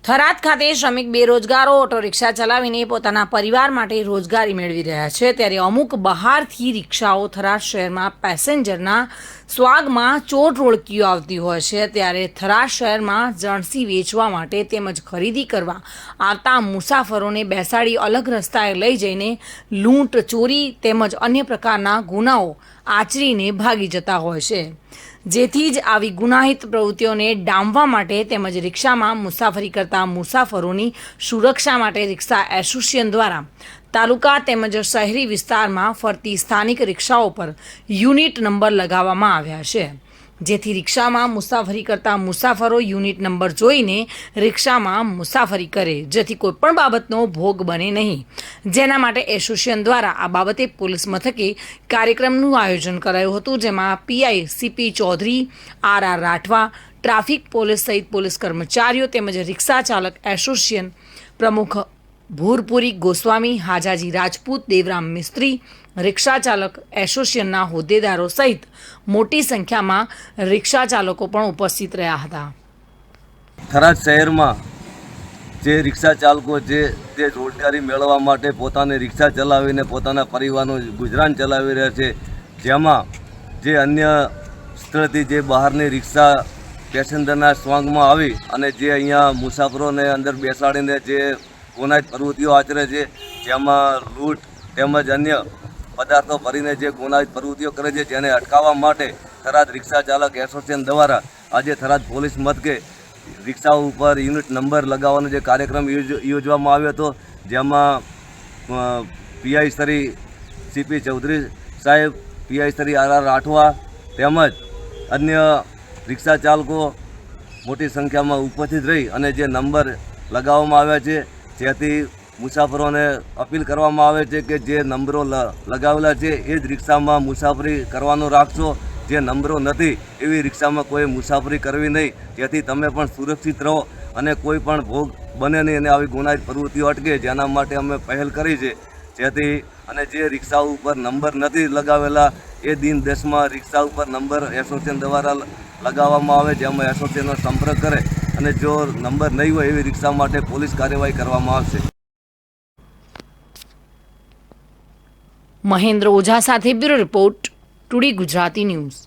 થરાદ ખાતે શ્રમિક બેરોજગારો auto rickshaw ચલાવીને પોતાના પરિવાર માટે રોજગારી મેળવી રહ્યા છે, ત્યારે અમુક બહારથી રિક્ષાઓ થરાદ શહેરમાં પેસેન્જરના સ્વાગમાં ચોટ રોળકીઓ આવતી હોય છે, ત્યારે થરાદ શહેરમાં જણસી વેચવા માટે તેમજ ખરીદી કરવા આવતા મુસાફરોને બેસાડી અલગ રસ્તાએ લઈ જઈને લૂંટ, ચોરી તેમજ અન્ય પ્રકારના ગુનાઓ આચરીને ભાગી જતા હોય છે, જેથી જ આવી ગુનાહિત પ્રવૃત્તિઓને ડામવા માટે તેમજ રિક્ષામાં મુસાફરી કરતા મુસાફરોની સુરક્ષા માટે રિક્ષા એસોસિએશન દ્વારા તાલુકા તેમજ શહેરી વિસ્તારમાં ફરતી સ્થાનિક રિક્ષાઓ પર યુનિટ નંબર લગાવવામાં આવ્યા છે, જેથી રિક્ષામાં મુસાફરી કરતા મુસાફરો યુનિટ નંબર જોઈને રિક્ષામાં મુસાફરી કરે, જેથી કોઈપણ બાબતનો ભોગ બને નહીં, જેના માટે એસોસિએશન દ્વારા આ બાબતે પોલીસ મથકે કાર્યક્રમનું આયોજન કરાયું હતું, જેમાં PI CP Chaudhary, R Rathwa, traffic police સહિત પોલીસ કર્મચારીઓ તેમજ રિક્ષા ચાલક એસોસિએશન પ્રમુખ ભૂરપુરી ગોસ્વામી, હાજાજી રાજપૂત, દેવરામ મિસ્ત્રી, રિક્ષા ચાલક એસોસિએશનના હોદ્દેદારો સહિત મોટી સંખ્યામાં રિક્ષા ચાલકો પણ ઉપસ્થિત રહ્યા હતા. થરાદ શહેરમાં જે રિક્ષા ચાલકો જે રોજગારી મેળવવા માટે પોતાની રિક્ષા ચલાવીને પોતાના પરિવારનું ગુજરાન ચલાવી રહ્યા છે, જેમાં જે અન્ય સ્થળથી જે બહારની રિક્ષા પેસેન્જરના સ્વાંગમાં આવી અને જે અહીંયા મુસાફરોને અંદર બેસાડીને જે ગુનાહિત પ્રવૃત્તિઓ આચરે છે, જેમાં લૂંટ તેમજ અન્ય પદાર્થો ભરીને જે ગુનાહિત પ્રવૃત્તિઓ કરે છે, જેને અટકાવવા માટે થરાદ રિક્ષા ચાલક એસોસિએશન દ્વારા આજે થરાદ પોલીસ મથકે રિક્ષાઓ ઉપર યુનિટ નંબર લગાવવાનો જે કાર્યક્રમ યોજવામાં આવ્યો હતો, જેમાં પીઆઈ શ્રી સીપી ચૌધરી સાહેબ, પીઆઈ શ્રી આર રાઠવા તેમજ અન્ય રિક્ષા ચાલકો મોટી સંખ્યામાં ઉપસ્થિત રહી અને જે નંબર લગાવવામાં આવ્યા છે, જેથી મુસાફરોને અપીલ કરવામાં આવે છે કે જે નંબરો લગાવેલા છે એ જ રિક્ષામાં મુસાફરી કરવાનું રાખશો, જે નંબરો નથી એવી રિક્ષામાં કોઈ મુસાફરી કરવી નહીં, જેથી તમે પણ સુરક્ષિત રહો અને કોઈ પણ ભોગ બને નહીં અને આવી ગુનાહિત પ્રવૃત્તિઓ અટકે, જેના માટે અમે પહેલ કરી છે, જેથી અને જે રિક્ષા ઉપર નંબર નથી લગાવેલા એ દિન દસમાં રિક્ષા ઉપર નંબર એસોસિએશન દ્વારા લગાવવામાં આવે, જેમાં એસોસિએશનનો સંપર્ક કરે અને જો નંબર નહીં હોય એવી રિક્ષા માટે પોલીસ કાર્યવાહી કરવામાં આવશે. મહેન્દ્ર ઓઝા સાથે bureau report, today Gujarati news.